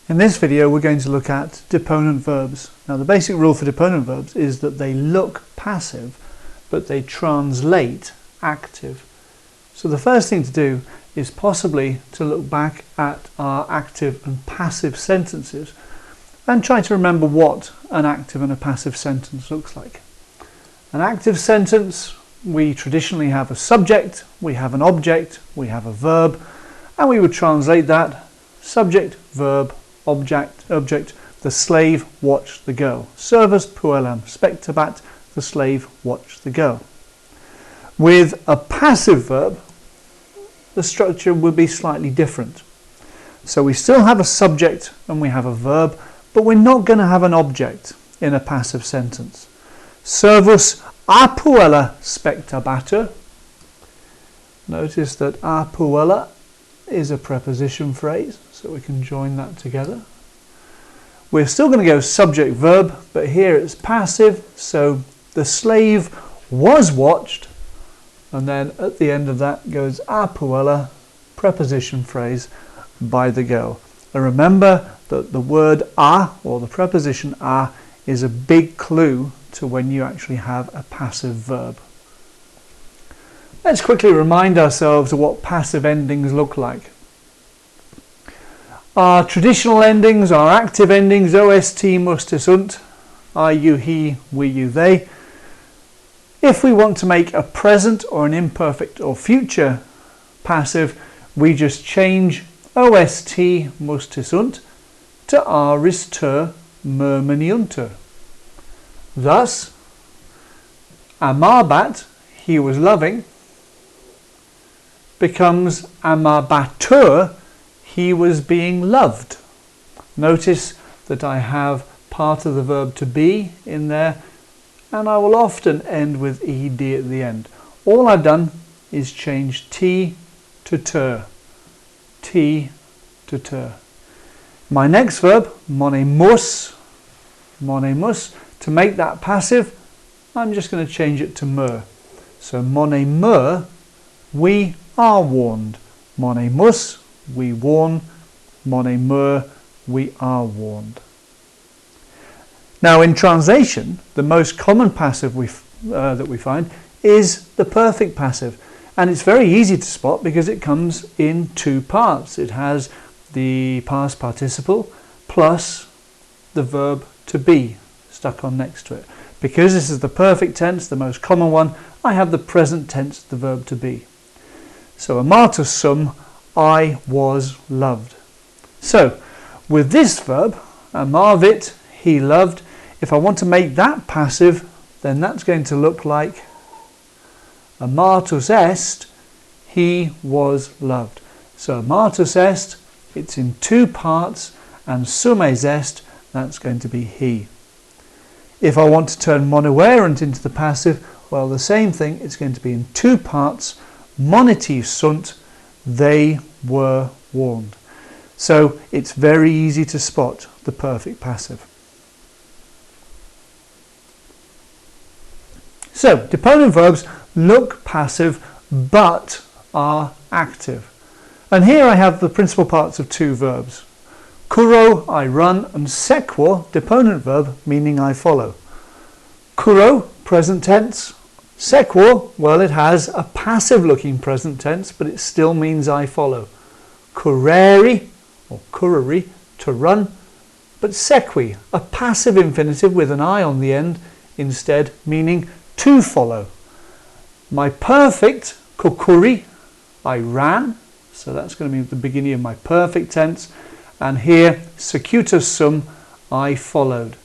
In this video we're going to look at deponent verbs. Now the basic rule for deponent verbs is that they look passive but they translate active. So the first thing to do is possibly to look back at our active and passive sentences and try to remember what an active and a passive sentence looks like. An active sentence, we traditionally have a subject, we have an object, we have a verb, and we would translate that subject, verb, object, the slave watched the girl. Servus puellam spectabat, the slave watched the girl. With a passive verb, the structure would be slightly different. So we still have a subject and we have a verb, but we're not going to have an object in a passive sentence. Servus a puella spectabatur. Notice that a puella is a preposition phrase, so we can join that together. We're still going to go subject verb, but here it's passive, so the slave was watched, and then at the end of that goes a puella, preposition phrase, by the girl. And remember that the word a, or the preposition a, is a big clue to when you actually have a passive verb. Let's quickly remind ourselves of what passive endings look like. Our traditional endings, our active endings, ost, mustis, sunt, I, you, he, we, you, they. If we want to make a present or an imperfect or future passive, we just change ost, mustis, sunt to aris, ter, murmeniunter. Thus, amabat, he was loving, becomes amabatur, he was being loved. Notice that I have part of the verb to be in there, and I will often end with ed at the end. All I've done is change t to ter. T to ter. My next verb, monemus, to make that passive, I'm just going to change it to mer. So monemer, we are warned. Monemus, we warn. Monemer, we are warned. Now in translation, the most common passive that we find is the perfect passive. And it's very easy to spot because it comes in two parts. It has the past participle plus the verb to be stuck on next to it. Because this is the perfect tense, the most common one, I have the present tense, the verb to be. So amatus sum, I was loved. So with this verb, amavit, he loved, if I want to make that passive, then that's going to look like amatus est, he was loved. So amatus est, it's in two parts, and sumes est, that's going to be he. If I want to turn monoerant into the passive, well, the same thing, it's going to be in two parts, moniti sunt, they were warned. So it's very easy to spot the perfect passive. So deponent verbs look passive but are active. And here I have the principal parts of two verbs. Kuro, I run, and sequor, deponent verb, meaning I follow. Kuro, present tense. Sequor, well, it has a passive looking present tense, but it still means I follow. Currere, or currere, to run, but sequi, a passive infinitive with an I on the end instead, meaning to follow. My perfect, kukuri, I ran, so that's going to be the beginning of my perfect tense, and here, secutus sum, I followed.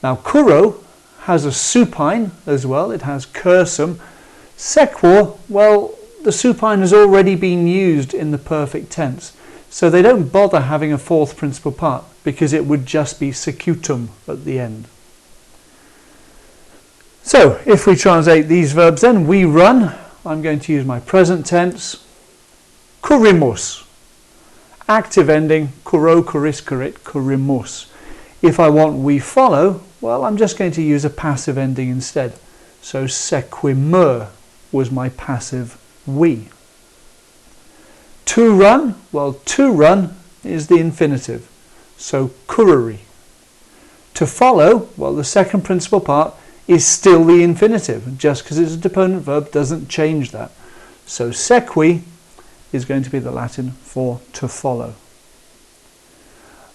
Now, kuro has a supine as well, it has cursum. Sequor, well, the supine has already been used in the perfect tense, so they don't bother having a fourth principal part because it would just be secutum at the end. So if we translate these verbs then, we run, I'm going to use my present tense, kurimus. Active ending, kuro, kuris, kurit, kurimus. If I want we follow, well, I'm just going to use a passive ending instead. So sequimer was my passive we. To run, well, to run is the infinitive. So curari. To follow, well, the second principal part is still the infinitive. Just because it's a deponent verb doesn't change that. So sequi is going to be the Latin for to follow.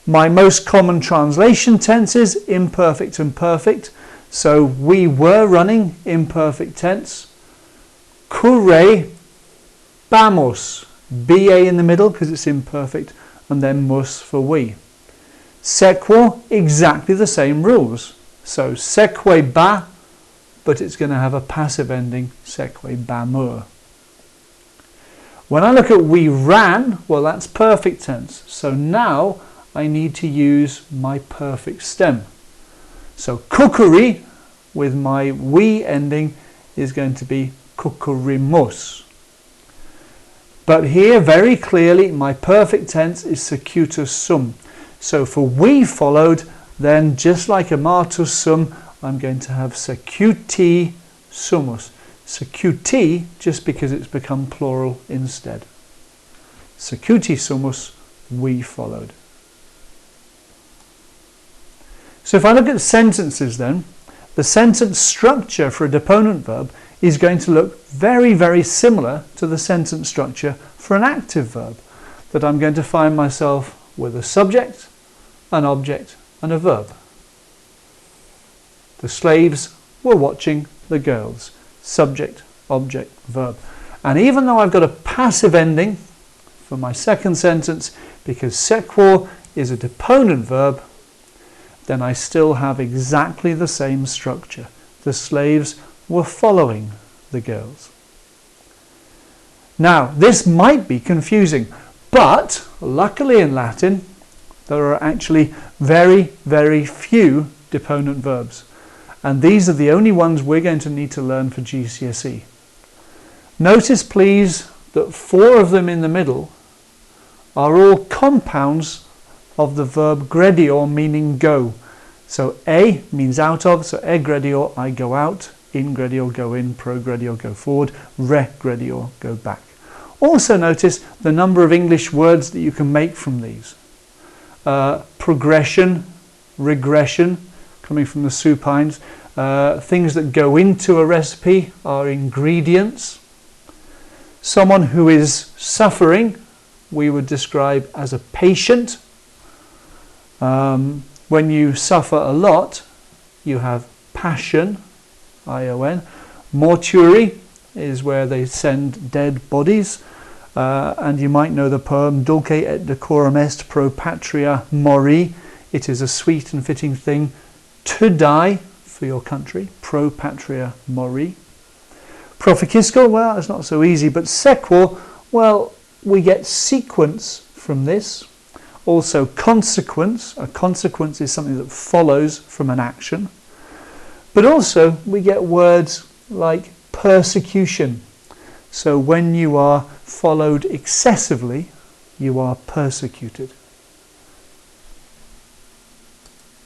My most common translation tenses, imperfect and perfect. So we were running, imperfect tense. Curre vamos, ba in the middle because it's imperfect, and then mus for we. Sequo, exactly the same rules. So seque ba, but it's going to have a passive ending, seque bamur. When I look at we ran, well, that's perfect tense. So now I need to use my perfect stem. So kukuri, with my we ending, is going to be kukurimus. But here, very clearly, my perfect tense is secutus sum. So for we followed, then just like amatus sum, I'm going to have secuti sumus. Secuti, just because it's become plural instead. Secuti sumus, we followed. So if I look at sentences then, the sentence structure for a deponent verb is going to look very, very similar to the sentence structure for an active verb, that I'm going to find myself with a subject, an object and a verb. The slaves were watching the girls. Subject, object, verb. And even though I've got a passive ending for my second sentence, because sequor is a deponent verb, then I still have exactly the same structure. The slaves were following the girls. Now, this might be confusing, but luckily in Latin, there are actually very, very few deponent verbs. And these are the only ones we're going to need to learn for GCSE. Notice, please, that 4 of them in the middle are all compounds of the verb gredior, meaning go. So e means out of, so e gredior, I go out, in gredior, go in, pro gredior, go forward, re gredior, go back. Also notice the number of English words that you can make from these. Progression, regression, coming from the supines. Things that go into a recipe are ingredients. Someone who is suffering, we would describe as a patient. When you suffer a lot, you have passion, I-O-N. Mortuary is where they send dead bodies. And you might know the poem Dulce et decorum est pro patria mori. It is a sweet and fitting thing to die for your country. Pro patria mori. Proficisco, well, it's not so easy, but sequor, well, we get sequence from this. Also consequence. A consequence is something that follows from an action. But also we get words like persecution. So when you are followed excessively, you are persecuted.